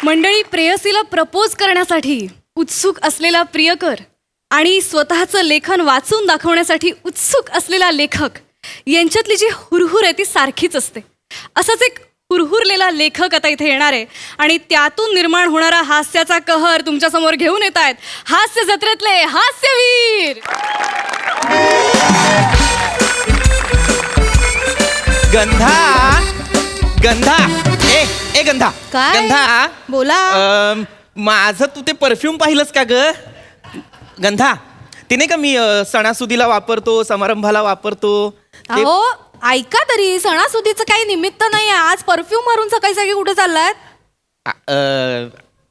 मंडळी, प्रेयसीला प्रपोज करण्यासाठी उत्सुक असलेला प्रियकर आणि स्वतःचं लेखन वाचून दाखवण्यासाठी उत्सुक असलेला लेखक यांच्यातली जी हुरहुर आहे ती सारखीच असते. असाच एक हुरहुरलेला लेखक आता इथे येणार आहे आणि त्यातून निर्माण होणारा हास्याचा कहर तुमच्यासमोर घेऊन येत आहेत हास्य जत्रेतले हास्यवीर. गंधा गंधा ए गंधा काय? गंधा बोला. माझं तू ते परफ्यूम पाहिलंस का ग गंधा? ते नाही का मी सणासुदीला वापरतो, समारंभाला वापरतो ते. अहो ऐका तरी, सणासुदीचं काही निमित्त नाही. आज परफ्यूम मारून सकाळी सकाळी कुठे चाललाय?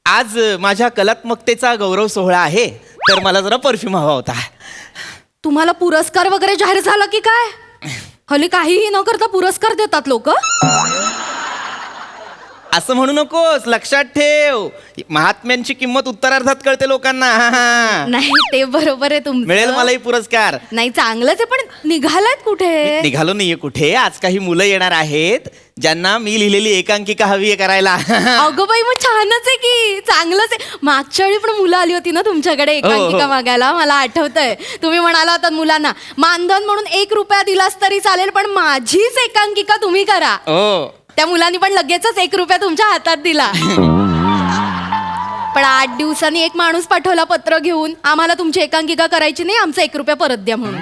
आज माझ्या कलात्मकतेचा गौरव सोहळा आहे, तर मला जरा परफ्यूम हवा होता. तुम्हाला पुरस्कार वगैरे जाहीर झाला की काय? हल्ली काहीही न करता पुरस्कार देतात लोक. असं म्हणू नकोस, लक्षात ठेव, महात्म्यांची किंमत उत्तरार्धात कळते लोकांना. नाही ते बरोबर आहे तुमचं. मिळेल मलाही पुरस्कार. नाही चांगलंच आहे, पण निघालात कुठे? निघालो नाहीये कुठे. आज काही मुलं येणार आहेत ज्यांना मी लिहिलेली एकांकिका हवी आहे करायला. अगं बाई, मग छानच आहे की, चांगलंच आहे. मागच्या वेळी पण मुलं आली होती ना तुमच्याकडे एकांकिका मागायला, मला आठवतंय. तुम्ही म्हणाला होता मुलांना मानधन म्हणून 1 रुपया दिलास तरी चालेल, पण माझीच एकांकिका तुम्ही करा. त्या मुलांनी पण लगेचच 1 रुपया तुमच्या हातात दिला. पण 8 दिवसांनी एक माणूस पाठवला पत्र घेऊन, आम्हाला तुमची एकांकिका करायची नाही, आमचा 1 रुपया परत द्या म्हणून.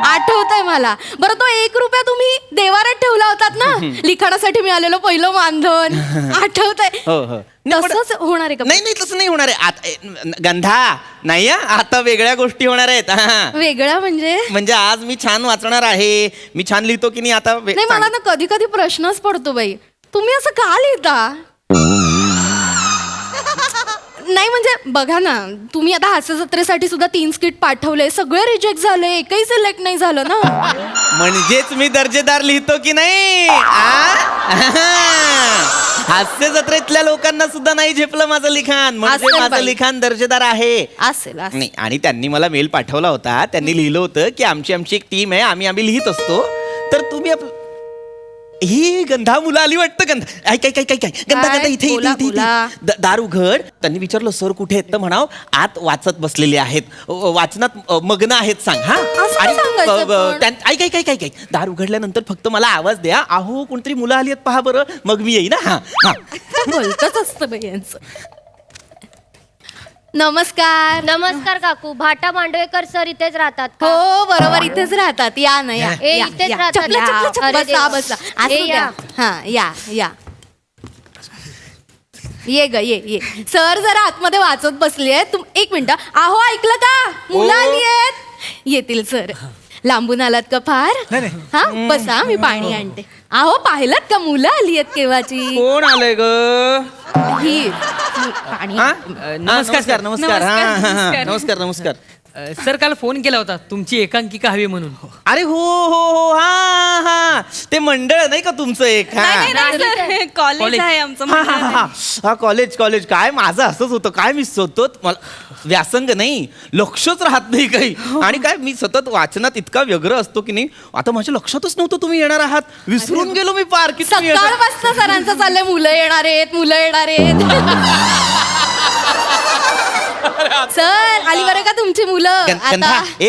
आठवतंय मला. बरं, तो 1 रुपया तुम्ही देवारात ठेवला होतात ना, लिखाणासाठी मिळालेलं पहिलं मानधन. आठवतंय? तसंच होणार आहे का? नाही तसं नाही होणार आहे. आता गंधा नाही, आता वेगळ्या गोष्टी होणार आहेत. वेगळं म्हणजे आज मी छान वाचणार आहे, मी छान लिहितो की नाही आता. नाही, मला ना कधी कधी प्रश्नच पडतो बाई, तुम्ही असं का लिहिता? नाही म्हणजे बघा ना, तुम्ही आता हास्य जत्रेसाठी सुद्धा 3 स्किट पाठवले, सगळे रिजेक्ट झाले, एकही सिलेक्ट नाही झालं ना. म्हणजेच मी दर्जेदार लिहितो की नाही? हास्य जत्रेतल्या लोकांना सुद्धा नाही झेपलं माझं लिखाण, म्हणजे माझं लिखाण दर्जेदार आहे. असेल नाही. आणि त्यांनी मला मेल पाठवला होता, त्यांनी लिहिलं होतं की आमची एक टीम आहे, आम्ही लिहित असतो, तर तुम्ही ही गंधा मुलं आली वाटतं. गंधा ऐक गंधा इथे दार उघड. त्यांनी विचारलं सर कुठे आहेत, तर म्हणाव आत वाचत बसलेले आहेत, वाचनात मग्न आहेत, सांग. हा ऐक दार उघडल्यानंतर फक्त मला आवाज द्या, अहो कोणतरी मुलं आली आहेत पहा बरं, मग मी येईन. हा बोलतच असतं बाई यांचं. नमस्कार. नमस्कार काकू. भाटा मांडवेकर सर इथेच राहतात का? हो बरोबर, इथेच राहतात. या ना, या इथेच राहतात. बसा बसा. असू द्या. हा या ये ग ये. सर जरा आतमध्ये वाचत बसली आहे. 1 मिनिट. अहो ऐकलं का, मुलं आली आहेत. येतील सर. लांबून आलात का फार? हा बसा, मी पाणी आणते. अहो पाहिलात का, मुलं आली आहेत केव्हाची. कोण आलंय ग? ही पाणी. नमस्कार. नमस्कार. सर काल फोन केला होता तुमची एकांकिका हवी म्हणून. अरे हो हा ते मंडळ नाही का तुमचं एक? कॉलेज आहे आमचं. हा कॉलेज. काय माझं असंच होतं, काय मी सतत, मला व्यासंग नाही, लक्षच राहत नाही काही. आणि काय मी सतत वाचनात इतका व्यग्र असतो की नाही, आता माझ्या लक्षातच नव्हतं तुम्ही येणार आहात. विसरून गेलो मी पार की सकाळपासून सरांचं चाललंय मुलं येणार आहेत. सर आली बरं का तुमची मुलं.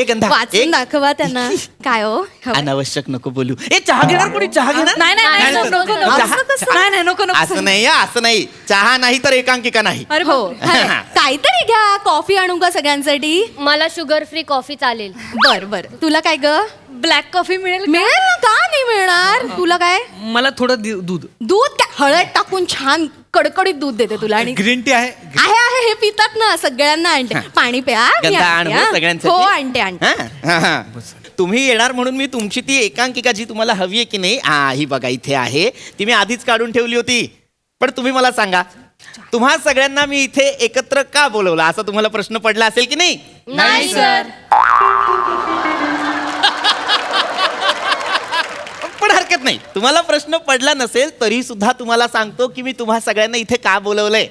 गंधा वाचून दाखवा त्यांना. काय हो, अनावश्यक नको बोलू. चहा घेणार कोणी? चहा घेणार? नाही नको. असं नाही. चहा नाही तर एकांकिका नाही. हो काहीतरी घ्या. कॉफी आणू का सगळ्यांसाठी? मला शुगर फ्री कॉफी चालेल. बर. तुला काय ग? ब्लॅक कॉफी मिळेल ना? का नाही मिळणार? तुला काय? मला थोडं दूध काय हळद टाकून छान कडकडीत दूध देते तुला. आणि ग्रीन टी आहे? हे पितात ना, सगळ्यांना आणते. पाणी प्या. हो आणते. तुम्ही येणार म्हणून मी तुमची ती एकांकिका जी तुम्हाला हवी आहे की नाही, ही बघा इथे आहे. ती मी आधीच काढून ठेवली होती. पण तुम्ही मला सांगा, तुम्हा सगळ्यांना मी इथे एकत्र का बोलवलं, असा तुम्हाला प्रश्न पडला असेल की नाही? नाही सर. पण हरकत नाही, तुम्हाला प्रश्न पडला नसेल तरी सुद्धा तुम्हाला सांगतो की मी तुम्हा सगळ्यांना इथे का बोलवलंय.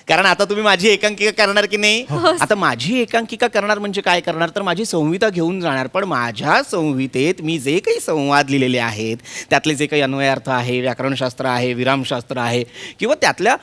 कारण आता तुम्ही माझी एकांकिका करणार की नाही आता माझी एकांकिका करणार म्हणजे काय करणार तर माझी संहिता घेऊन जाणार पण माझ्या संहितेत मी जे काही संवाद लिहिलेले आहेत त्यातले जे काही अन्वयार्थ आहे व्याकरणशास्त्र आहे विरामशास्त्र आहे किंवा त्यातल्या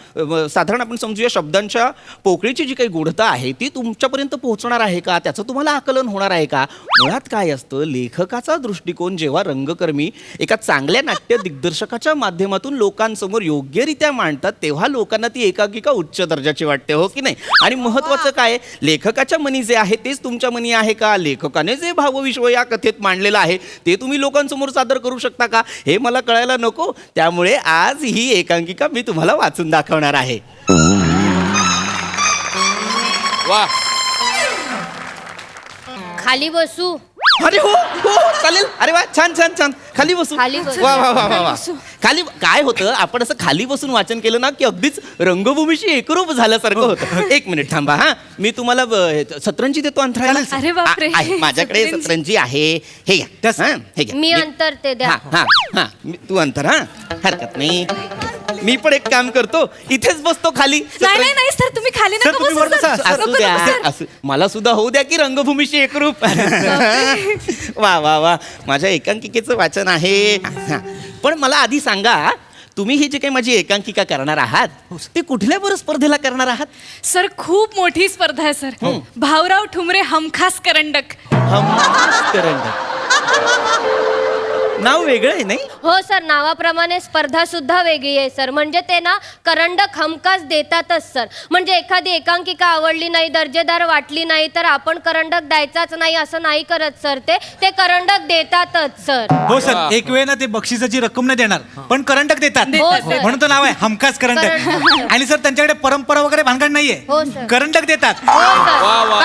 साधारण आपण समजूया शब्दांच्या पोकळीची जी काही गूढता आहे ती तुमच्यापर्यंत पोहोचणार आहे का त्याचं तुम्हाला आकलन होणार आहे का मुळात काय असतं लेखकाचा दृष्टिकोन जेव्हा रंगकर्मी एका चांगल्या नाट्य दिग्दर्शकाच्या माध्यमातून लोकांसमोर योग्यरित्या मांडतात तेव्हा लोकांना ती एकांकिका उच्च दर्जाची वाटते हो की नाही आणि महत्वाचं काय लेखकाच्या मनी जे आहे तेच तुमच्या मनी आहे का लेखकाने जे भावविश्व या कथेत मांडलेलं आहे ते तुम्ही लोकांसमोर सादर करू शकता का हे मला कळायला नको त्यामुळे आज ही एकांकिका मी तुम्हाला वाचून दाखवणार आहे वा खाली बसू अरे हो हो चालेल अरे वा छान छान छान खाली बसू खाली बसू. वा वा वा वा वा खाली काय होतं आपण असं खाली बसून वाचन केलं ना की अगदीच रंगभूमीशी एकरूप झाल्यासारखं होतं एक मिनिट थांबा हा मी तुम्हाला सतरंजी देतो अंतराळाला अरे बापरे. आहे, माझ्याकडे सतरंजी आहे हे घ्या हा, हे घ्या मी अंतर ते द्या हा हा हा तू अंतर हा हरकत नाही मी पण एक काम करतो इथेच बसतो खाली नाही नाही नाही सर तुम्ही खाली नका तुम्ही बसू, वर बसा. सर. असू नको, द्या नको, सर. असू मला सुद्धा होऊ द्या की रंगभूमीशी एकरूप वा वा वा माझ्या एकांकिकेचं वाचन आहे हा. पण मला आधी सांगा तुम्ही ही जी काही माझी एकांकिका करणार आहात ते कुठल्या बरं स्पर्धेला करणार आहात सर खूप मोठी स्पर्धा आहे सर भाऊराव ठुमरे हमखास करंडक हमखास करंडक नाव वेगळं आहे नाही हो सर नावाप्रमाणे स्पर्धा सुद्धा वेगळी आहे सर म्हणजे ते ना करंडक हमखास देतातच सर म्हणजे एखादी एकांकिका आवडली नाही दर्जेदार वाटली नाही तर आपण करंडक द्यायचाच नाही असं नाही करत सर ते करंडक देतातच सर हो सर एक वेळ ना ते बक्षिसाची रक्कम नाही देणार पण करंटक देतात हो, सर. म्हणून तो नाव आहे हमखास करंटक आणि सर त्यांच्याकडे परंपरा वगैरे भानगड हो, नाहीये सर. करंटक देतात हो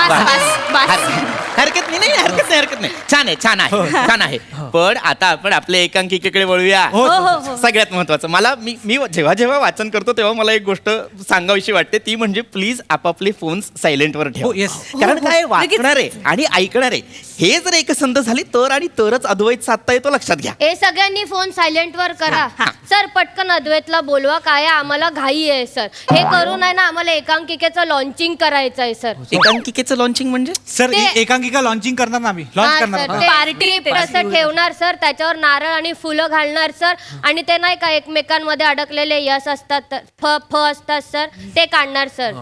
सर हरकत नाही हरकत नाही छान आहे छान आहे पण आता आपण आपल्या एकांकिकेकडे वळूया हो, सगळ्यात महत्वाचं मला मी जेव्हा जेव्हा वाचन करतो तेव्हा मला एक गोष्ट सांगावीशी वाटते ती म्हणजे प्लीज आपापले फोन्स सायलेंटवर हो, ठेवा yes. कारण काय वाचणारे आणि ऐकणारे हे जर एकसंध झाली तर आणि तरच अद्वैत साधता येतो लक्षात घ्या हे सगळ्यांनी फोन सायलेंट वर करा सर पटकन अद्वैतला बोलवा काय आहे, आम्हाला घाई आहे सर हे करून आहे ना आम्हाला एकांकिकेचं लॉन्चिंग करायचं आहे सर एकांकिकेचं लॉन्चिंग म्हणजे सर ते- एकांकिका लॉन्चिंग करणार ना आम्ही लॉन्च करणार ना. पार्टी असं ठेवणार सर त्याच्यावर नारळ आणि फुलं घालणार सर आणि ते नाही का एकमेकांमध्ये अडकलेले यश असतात तर फ असतात सर ते काढणार सर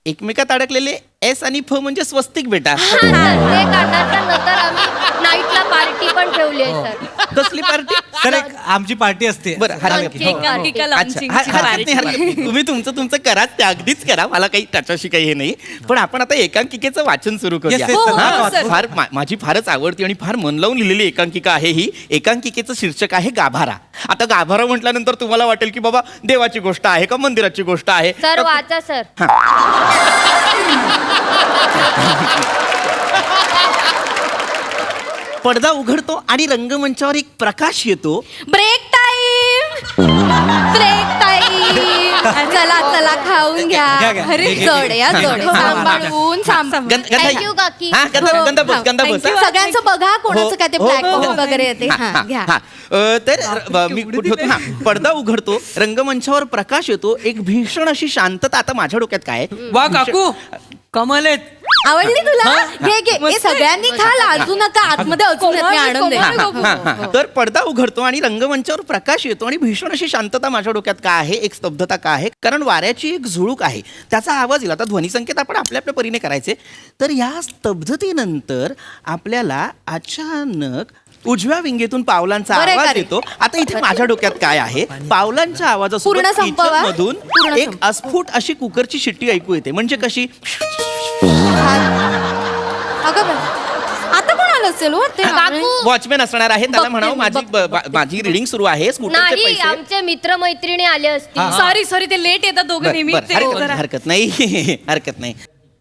एकमेकात अडकलेले एस आणि फ म्हणजे स्वस्तिक बेटा हा, सर, ते काढणार तर नंतर आम्ही नाईटला पार्टी पण ठेवली आहे सर कसली पार्टी सर एक आमची पार्टी असते बरं हरकत आमची नाही. एकांकिका अच्छा, launchingची हरकत party. नाही, हरकत नाही. तुम्ही तुमचं करा ते अगदीच करा मला काही त्याच्याशी काही हे नाही पण आपण आता एकांकिकेचं वाचन सुरू करूया Yes, yes, हो, हा, हो, sir. फार माझी फारच आवडती आणि फार मन लावून लिहिलेली एकांकिका आहे ही एकांकिकेचं शीर्षक आहे गाभारा आता गाभारा म्हटल्यानंतर तुम्हाला वाटेल की बाबा देवाची गोष्ट आहे का मंदिराची गोष्ट आहे सर वाचा सर पडदा उघडतो आणि रंगमंचावर एक प्रकाश येतो ब्रेक टाइम चला चला खाऊन घ्या घ्या. अरे जड आहे, जड आहे. सांभाळून सांभाळून Thank you, काकी. हा, गंधा बस हो, गंधा बस thank you. सगळ्यांचं बघा कोणाचं काय ते हो, ब्लॅक हो, हो. वगैरे येते हा घ्या तर मी कुठे होतो हा पडदा उघडतो रंगमंचावर प्रकाश येतो एक भीषण अशी शांतता आता माझ्या डोक्यात काय आहे? वा काकू कमाल आहेत आवडली तुला घे घे हे सगळ्यांनी खा लाजू नका आतमध्ये अजून येत, मी आणून देते. हा, हा, हा, हा. तर पडदा उघडतो आणि रंगमंचावर प्रकाश येतो आणि भीषण अशी शांतता माझ्या डोक्यात का आहे एक स्तब्धता का आहे कारण वाऱ्याची एक झुळूक आहे त्याचा आवाज येईल आता ध्वनिसंकेत आपण आपल्या आपल्या परीने करायचे तर या स्तब्धतेनंतर आपल्याला अचानक उजव्या विंगेतून पावलांचा बरं, आवाज खरं. येतो आता इथे माझ्या डोक्यात काय आहे पावलांच्या पूर्ण आवाजासोबत संपवा. मधून पूर्ण एक संपवा. अस्फुट अशी कुकरची शिट्टी ऐकू येते म्हणजे कशी अगं बाई, आता कोण आलं असेल हो ते काकू वॉचमॅन असणार आहे त्याला बघते म्हणावं मी, माझी रिडिंग सुरू आहे स्कूटरचे नाही पैसे आमचे मित्र मैत्रिणी आले असतील सॉरी ते लेट येतात दोघं बरं, नेहमी बरं, ते हरकत- जरा- हरकत नाही हरकत नाही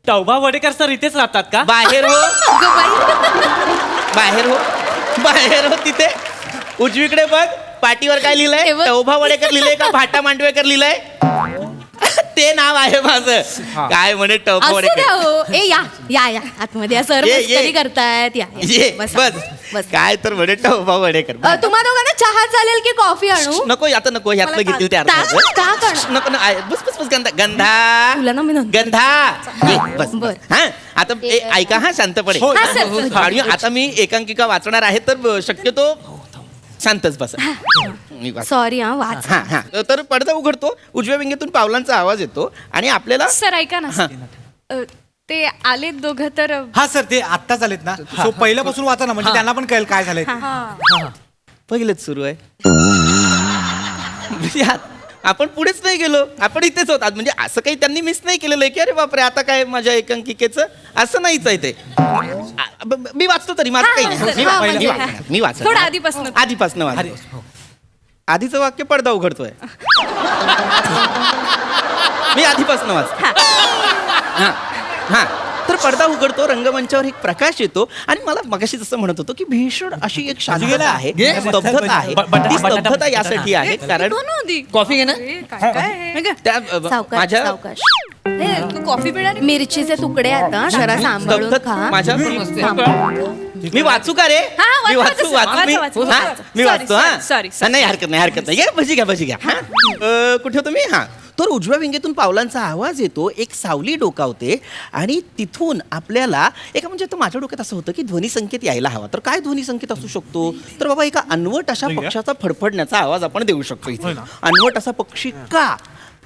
टौबा वडेकर सर इथेच राहतात का बाहेर हो बाहेर हो तिथे उजवीकडे बघ पाटीवर काय लिहिलंय हे बघ. टौभा वडेकर लिहिलंय का भाटा मांडवेकर लिहिलंय ते नाव आहे माझं काय म्हणे टौभा असू द्या वडेकर हो ए या या या आतमध्ये या सर ये, ये. मस्करी करतायत या ये बसा. बस बस. काय तर वडेट्टा उभा वडेकर तुम्हा दोघांना चहा चालेल की कॉफी आणू नको आता नको ह्यातलं मला घेतील ते का करणार? नको ना बस बस बस गंधा तुला ना मी नंतर- गंधा ये, बस बर. हा आता ऐका हा शांतपणे हो, हा, सर. आणि आता मी एकांकिका वाचणार आहे तर शक्यतो शांतच बस मी वाच- सॉरी हा वाच हा हा तर पडदा उघडतो उजव्या विंगेतून पावलांचा आवाज येतो आणि आपल्याला सर ऐका ना हा. ते आलेत दोघं तर हा सर ते आत्ताच आलेत ना सो पहिल्यापासून वाचा ना म्हणजे त्यांना पण कळेल काय झालंय ते. पहिलेच सुरू आहे म्हणजे आपण पुढेच नाही गेलो आपण इथेच होत म्हणजे असं काही त्यांनी मिस नाही केलेलं आहे की अरे बापरे आता काय माझ्या एकांकिकेचं असं नाहीच आहे ते मी वाचतो तरी माझं काही नाही मी हा, वा- म्हणजे- मी वाचतो थोडं आधीपासून आधीपासून वाचतो आधीचं वाक्य पडदा उघडतोय मी आधीपासून वाचतो हा हा तर पडदा उघडतो रंगमंचावर एक प्रकाश येतो आणि मला मगाशी जसं म्हणत होतो की भीषण अशी एक शांतता आहे घे. स्तब्धता आहे ती स्तब्धता यासाठी आहे कारण कॉफी घे ना त्या सावकाश माझ्या सावकाश तू कॉफी पिणार आहे? मिरचीचे तुकडे आता जरा सांभाळून स्तब्धता खा माझ्या मी वाचू का रे हा, मी वाचा, वाचू वाचा, वाचू मी वाचा, वाचा, हा? वाचा. मी Sorry, वाचतो हा sorry, sorry. नाही हरकत नाही भजी घ्या हा कुठे होतो मी हा तर उजव्या विंगेतून पावलांचा आवाज येतो एक सावली डोकावते आणि तिथून आपल्याला एका म्हणजे तर माझ्या डोक्यात असं होतं की ध्वनी संकेत यायला हवा तर काय ध्वनी संकेत असू शकतो तर बाबा एका अनवट अशा पक्षाचा फडफडण्याचा आवाज आपण देऊ शकतो इथे अनवट असा पक्षी का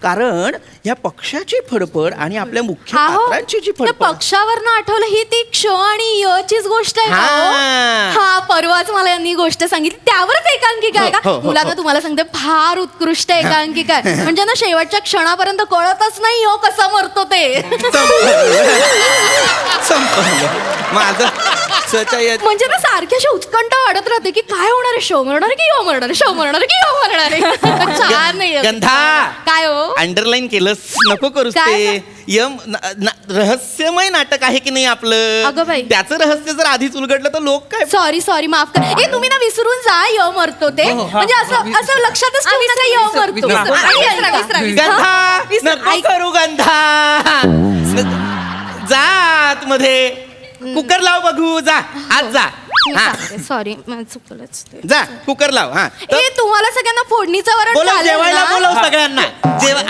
कारण या पक्षाची फडफड आणि आपल्या मुख्य पात्रांची जी त्या फडफड पक्षावरनं आठवलं ही ती क्ष आणि यचीच गोष्ट आहे का हो? हा. हा परवाच मला यांनी गोष्ट सांगितली त्यावरच एकांकिका आहे हो, का हो, हो, मुलांना तुम्हाला सांगते फार उत्कृष्ट एकांकिका आहे म्हणजे ना शेवटच्या क्षणापर्यंत कळतच नाही हो कसं मरतो ते संपलं माझं सच्या या- म्हणजे ना सारखी अशी उत्कंठा वाढत राहते की काय होणार आहे शो मरणार आहे की यो मरणार आहे शो मरणार आहे की यो मरणार आहे छान नाही गंधा काय हो अंडरलाईन केलंस नको करूस काय? ते रहस्यमय नाटक आहे की नाही आपलं अगं बाई. त्याचं रहस्य जर आधीच उलगडलं तर लोक काय सॉरी माफ कर ए तुम्ही ना विसरून जा य मरतो ते म्हणजे असं लक्षातच ठेवू नका य मरतो विसरा. आणि विसरा. गंधा नको करू गंधा जा आतमध्ये कुकर लाव बघू जा आज जा हा सॉरी चुकलंच ते. जा कुकर लाव हा ए तुम्हाला सगळ्यांना फोडणीचं वरण बोलव चालेल जेवायला ना? बोलव सगळ्यांना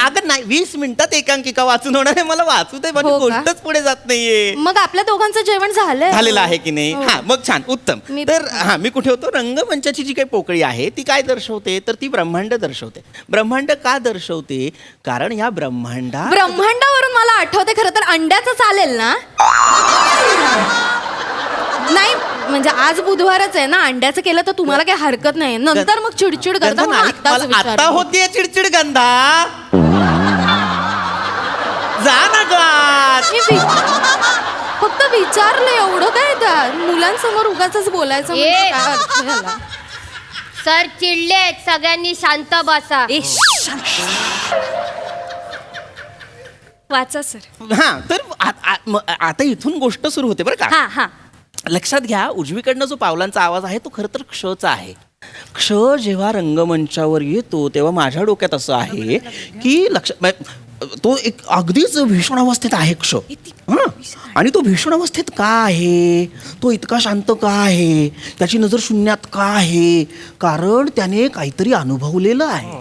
अगं नाही 20 मिनिटात एकांकिका वाचून होणार आहे मला वाचू दे माझी हो का? गोष्टच पुढे जात नाहीये मग आपल्या दोघांचं जेवण झालंय झालेलं आहे की नाही हो. हा मग छान उत्तम मी- तर हा मी कुठे होतो रंगमंचाची जी काही पोकळी आहे ती काय दर्शवते तर ती ब्रह्मांड दर्शवते ब्रह्मांड का दर्शवते कारण या ब्रह्मांडावरून मला आठवते खरं तर अंड्याचं चालेल ना नाही म्हणजे आज बुधवारच आहे ना अंड्याचं केलं तर तुम्हाला काही हरकत नाही नंतर मग चिडचिड करता गंधा म्हणून नाही, आत्ताच मला आता विचारलं. होतीये चिडचिड गंधा जा ना गात मी फक्त विचारलं एवढं काय त्या मुलांसमोर उगाच बोलायचं म्हणजे ए. काय अर्थ झाला? सर चिडलेत सगळ्यांनी शांत बसा ए, वाचा सर हा तर आता इथून गोष्ट सुरू होते बरं का हा हा लक्षात घ्या उजवीकडनं जो पावलांचा आवाज आहे तो खरं तर क्षचा आहे क्ष जेव्हा रंगमंचावर येतो तेव्हा माझ्या डोक्यात असं आहे की तो एक अगदीच भीषण अवस्थेत आहे क्ष हं? आणि तो भीषण अवस्थेत का आहे तो इतका शांत का आहे त्याची नजर शून्यात का आहे कारण त्याने काहीतरी अनुभवलेलं आहे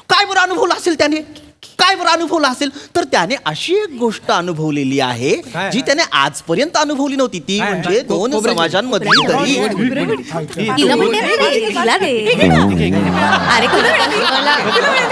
काय बरं अनुभवलं असेल त्याने काय बरं अनुभवलं असेल तर त्याने अशी एक गोष्ट अनुभवलेली आहे जी त्याने आजपर्यंत अनुभवली नव्हती ती म्हणजे दोन समाजांमधली दरी तिला म्हणते ना रे, तिला दे. अरे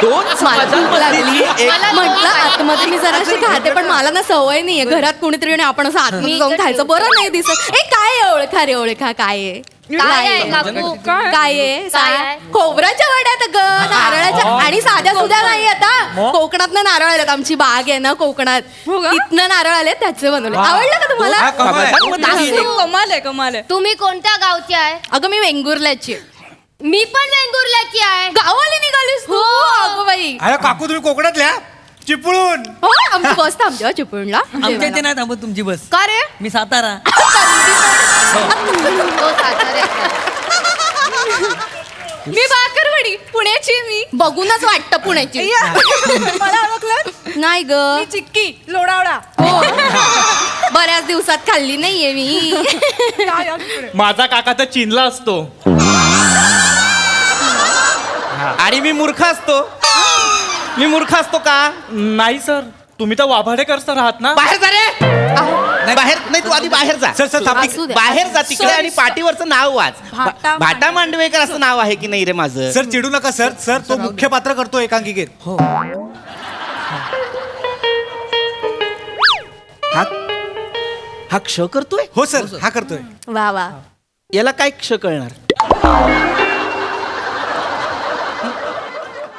दोन समाजांमधली एक म्हटलं आतमध्ये मी जरा अशी खाते पण मला ना सवय नाहीये घरात कोणीतरी आणि आपण असं आतमध्ये जाऊन खायचं बरं नाही दिसत ए काय आहे ओळखा रे ओळखा काय आहे काय आहे काकू काय आहे काय आहे? खोबऱ्याच्या वड्यात ग नारळाच्या आणि साध्या सुद्धा नाही आता कोकणात नारळ आलेत आमची बाग आहे ना कोकणात इथनं नारळ आले त्याचे बनवले आवडलं का तुम्हाला हा, कमाल आहे. समाजांमधली एक- कमाल आहे कमाल आहे तुम्ही कोणत्या गावची आहे अगं मी वेंगुर्ल्याची आहे. मी पण वेंगुर्ल्याची आहे गावाला निघालीस तू अगं बाई अरे काकू तुम्ही कोकणातल्या चिपळून हो आमची बस थांबते हो चिपळूणला आमच्या इथे नाही थांबत तुमची बस का रे मी सातारा तो साताऱ्याचा आहे. मी बाकरवडी पुण्याची मी बघूनच वाटतं पुण्याची मला ओळखलं नाही ग मी चिक्की लोणावळा हो बऱ्याच दिवसात खाल्ली नाहीये मी. माझा काका तर चीनला असतो. आणि मी मूर्ख असतो. मी मूर्ख असतो का? नाही सर, तुम्ही तर वाभाडेकर सर आहात ना. बाहेर जा रे. बाहेर नाही, तू आधी बाहेर जा. सर सर थांबा. असू द्या. बाहेर जा तिकडे आणि पाठीवरचं नाव वाच. भाटा मांडवेकर असं नाव आहे की नाही रे माझं? सर चिडू नका सर. सर तो मुख्य पात्र करतो एकांकिकेत. हा क्ष करतोय? हो सर हा करतोय. वा वा. याला काय क्ष कळणार?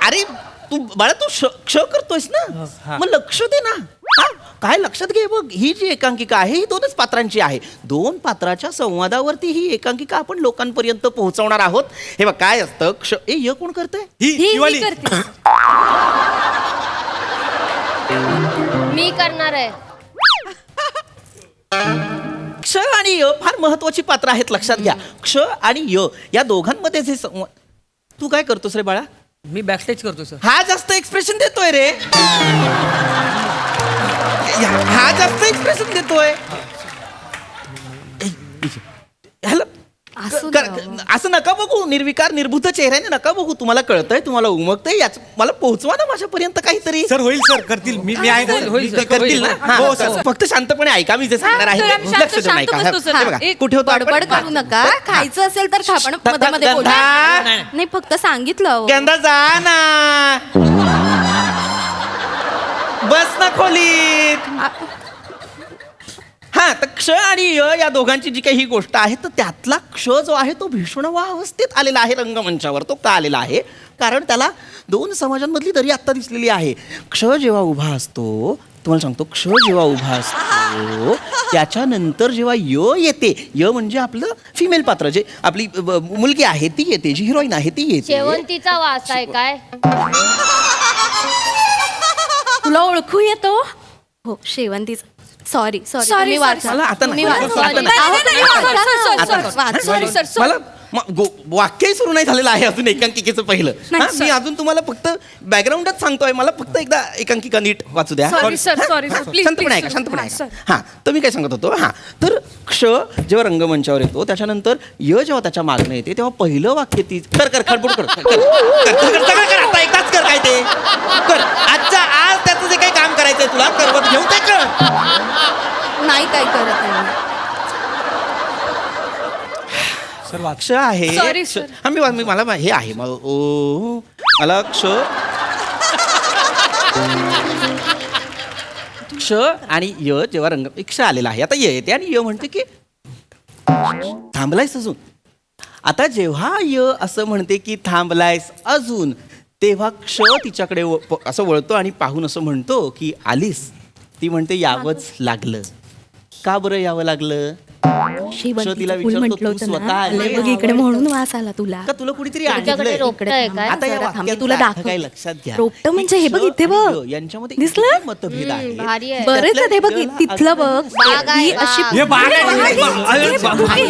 अरे तू बाळा, तू क्ष करतोयस ना, मग लक्ष दे ना. हा, काय लक्षात घे बघ, ही जी एकांकिका आहे ही 2च पात्रांची आहे. 2 पात्राच्या संवादावरती ही एकांकिका आपण लोकांपर्यंत पोहोचवणार आहोत. हे बघ काय असतं, क्ष य कोण करतंय? ही वाली. करते. मी करणार आहे. क्ष आणि य फार महत्वाची पात्र आहेत, लक्षात घ्या. क्ष आणि य या दोघांमध्ये जे तू काय करतोस रे बाळा? मी बॅकस्टेज करतो सर. हा जास्त एक्सप्रेशन देतोय रे. हा जास्त एक्सप्रेशन देतोय. ह्याला असू कर- द्या. असं नका बघू, निर्विकार निर्भूत चेहऱ्याने नका बघू. तुम्हाला कळतंय, तुम्हाला उमगतंय, याच मला पोहोचवा ना माझ्यापर्यंत काहीतरी. सर होईल सर करतील. मी आहे ना, सर. होईल, ते करतील ना? हा, हो, सर. फक्त शांतपणे ऐका, मी जे सांगणार आहे सर, आम्ही शांत- लक्ष देऊन ऐका. शांत बसतो, सर. हे बघा, एक कुठे होतो आपण? बडबड करू नका. खायचं असेल तर खा, पण ध- मध्ये मध्ये ध- बोला. गंधा. नाही फक्त सांगितलं अहो. गंधा जा ना, बस ना खोलीत. हा, तर क्ष आणि य या दोघांची जी काही ही गोष्ट आहे, तर त्यातला क्ष जो आहे तो भीष्मवा अवस्थेत आलेला आहे रंगमंचावर. तो का आलेला आहे? कारण त्याला 2 समाजांमधली दरी आत्ता दिसलेली आहे. क्ष जेव्हा उभा असतो, तुम्हाला सांगतो, क्ष जेव्हा उभा असतो त्याच्यानंतर जेव्हा य येते, य म्हणजे आपलं फिमेल पात्र, जे आपली मुलगी आहे ती येते, जी हिरोईन आहे ती येते. शेवंतीचा वास आहे काय? तुला ओळखू येतो? हो शेवंतीच. सॉरी Sorry, तुम्ही sir. वाचा. मला आता तुम्ही नाही. वाचा. आता नाही, नाही, नाही, वाचा sorry, ना. sorry, आता- sorry, वाचा. sorry, sir, sorry. मला वाक्यही सुरू नाही झालेलं आहे अजून एकांकिकेचं पहिलं. नाही, हा, sir. मी अजून तुम्हाला फक्त बॅकग्राऊंडच सांगतोय. मला फक्त एकदा एकांकिका नीट वाचू द्या. Sorry, sir, sorry, sir. Please, शांतपणे please, ऐका, sir. शांतपणे हा, ऐका. sir. हा, तर मी काय सांगत होतो, हा, तर क्ष जेव्हा रंगमंचावर येतो त्याच्यानंतर य जेव्हा त्याच्या मागणं येते तेव्हा पहिलं वाक्य ती कर खडबड कर सगळं कर, आता एकदाच कर. काय ते कर आज त्याचं जे काही काम करायचंय तुला करवत घेऊन ते कर. नाही काय करत आहे. सर वाच. क्ष आहे. Sorry, क्ष- sir. हा, मी मला हे आहे मला क्ष क्ष आणि य जेव्हा रंग क्ष आलेला आहे, आता य येते आणि य म्हणते की थांबलायस अजून. आता जेव्हा य असं म्हणते की थांबलायस अजून, तेव्हा क्ष तिच्याकडे असं वळतो आणि पाहून असं म्हणतो की आलीस. ती म्हणते यावंच लागलं. का बरं यावं लागलं? शेवंतीचं फुल विचारतो, म्हटलं तू होतं स्वतः ना. आली आलंय बघ इकडे म्हणून वास आला तुला. का तुला कुणीतरी तुझ्याकडे आणलंय? रोपटं आहे काय? आता या जरा थांब, वाक्याचा तुला अर्थ दाखव. काय लक्षात घ्या. रोपटं म्हणजे हे बघ इथे बघ. क्ष यांच्यामध्ये दिसलं? इतके मतभेद आहे. भारी आहे. बरेच आहे ते बघ त्यातल्या तिथलं बघ. बाग आहे, ही अशी बाग. हे बाग आहे.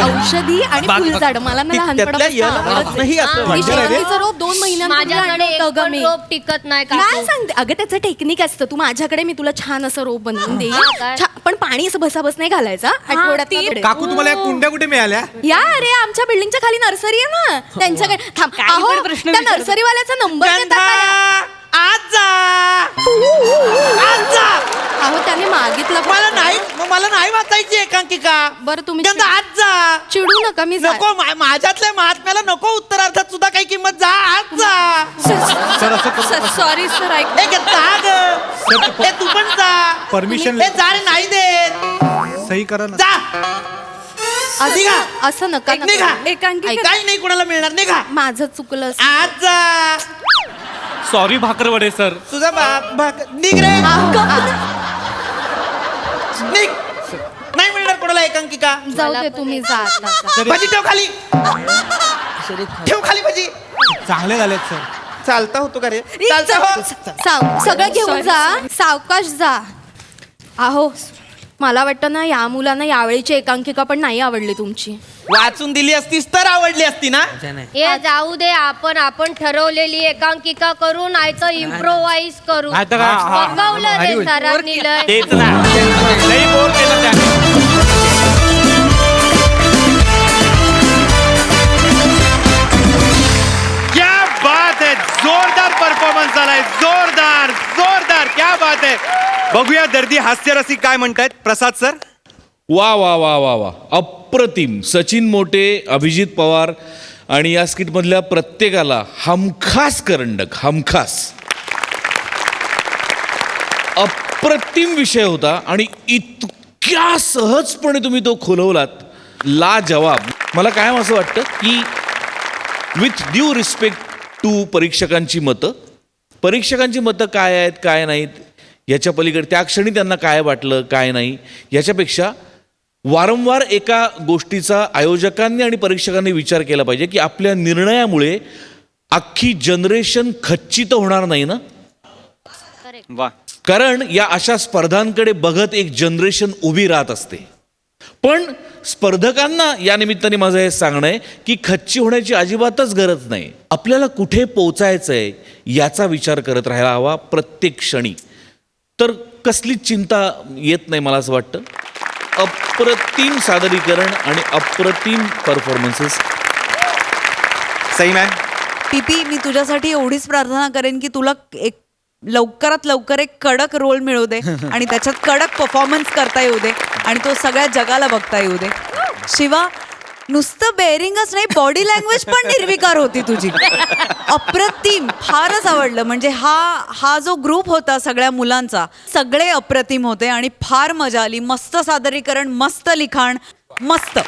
औषधी आणि फुलझाड मला ना त्यातल्या याला अजूनही असं वाटतं. शेवंतीचं रोप 2 महिन्यांपूर्वी माझ्याकडे आणलं एक होतं ग पण मी. रोप टिकत नाही का? काय सांगते अगं, त्याचं टेक्निक असतं. तू माझ्याकडे, मी तुला छान असं रोप बनवून देईन. हा, काय? पण पाणी असं बसाबस नाही घालायचा. आठवड्यात काकू तुम्हाला या कुंड्या कुठे मिळाल्या? या अरे आमच्या बिल्डिंगच्या खाली नर्सरी आहे ना, त्यांच्याकडे थांब. अहो, पण प्रश्न त्या विचारतो. नर्सरीवाल्याचा नंबर देता गंधा, का? आज जा. आज जा. अहो त्याने मागितला पण. मला नाही वाचायची एकांकिका. बरं तुम्ही गंधा, आज जा. चिडू नका. मी जा- नको माझ्यातल्या महात्म्याला नको उत्तरार्थात सुद्धा काही किंमत. जा आज जा. सर असं करू नका. सॉरी सर ऐक ए, गंधा, ग. ए, तू पण जा. परमिशन ए, जा रे, नाही देत. सही करा ना. जा. निघा. असं नका निघा. नका. एकांकिका काही नाही कोणाला मिळणार. निघा. माझं चुकलं असं. आज जा. Sorry Bhakarwade sir. तुझा बाप निघ रे. निघ. नाही मिळणार कोणाला एकांकिका. जाऊ दे तुम्ही जा आता. भाजी ठेव खाली. ठेव खाली भाजी. चांगले झालेत सर. चालता होतो का रे? चालता हो. सगळं घेऊन जा, सावकाश जा. अहो मला वाटतं ना या मुलांना यावेळीची एकांकिका पण नाही आवडली तुमची. वाचून दिली असतीस तर आवडली असती ना. हे जाऊ दे, आपण ठरवलेली एकांकिका करू नाही तर इम्प्रोवाइज करू. नाहीतर काय? बघवलं रे सरांनी लय. तेच ना लई बोर केलं त्याने. क्या बात है, जोरदार परफॉर्मन्स झालाय, जोरदार जोरदार, क्या बात है. बघूया दर्दी हास्यरसिक काय म्हणतायत. प्रसाद सर. वा वा वा वा वा, अप्रतिम. सचिन मोटे, अभिजित पवार आणि या स्किटमधल्या प्रत्येकाला हमखास करंडक, हमखास. अप्रतिम विषय होता आणि इतक्या सहजपणे तुम्ही तो खुलवलात, लाजवाब. मला कायम असं वाटतं की विथ ड्यू रिस्पेक्ट टू परीक्षकांची मतं काय आहेत काय नाहीत याच्या पलीकडे त्या क्षणी त्यांना काय वाटलं काय नाही याच्यापेक्षा वारंवार एका गोष्टीचा आयोजकांनी आणि परीक्षकांनी विचार केला पाहिजे की आपल्या निर्णयामुळे अख्खी जनरेशन खच्चित होणार नाही ना. वा. कारण या अशा स्पर्धांकडे बघत एक जनरेशन उभी राहत असते. पण स्पर्धकांना या निमित्ताने माझं हे सांगणं आहे की खच्ची होण्याची अजिबातच गरज नाही. आपल्याला कुठे पोचायचं आहे याचा विचार करत राहायला हवा प्रत्येक क्षणी. तर कसलीच चिंता येत नाही मला असं वाटतं. अप्रतिम सादरीकरण आणि अप्रतिम परफॉर्मन्सेस. सई मॅम. टीपी, मी तुझ्यासाठी एवढीच प्रार्थना करेन की तुला एक लवकरात लवकर एक कडक रोल मिळू दे आणि त्याच्यात कडक परफॉर्मन्स करता येऊ दे आणि तो सगळ्या जगाला बघता येऊ दे. शिवा, नुसतं बेअरिंगच नाही, बॉडी लँग्वेज पण निर्विकार होती तुझी. अप्रतिम, फारच आवडलं. म्हणजे हा जो ग्रुप होता सगळ्या मुलांचा, सगळे अप्रतिम होते आणि फार मजा आली. मस्त सादरीकरण, मस्त लिखाण, मस्त.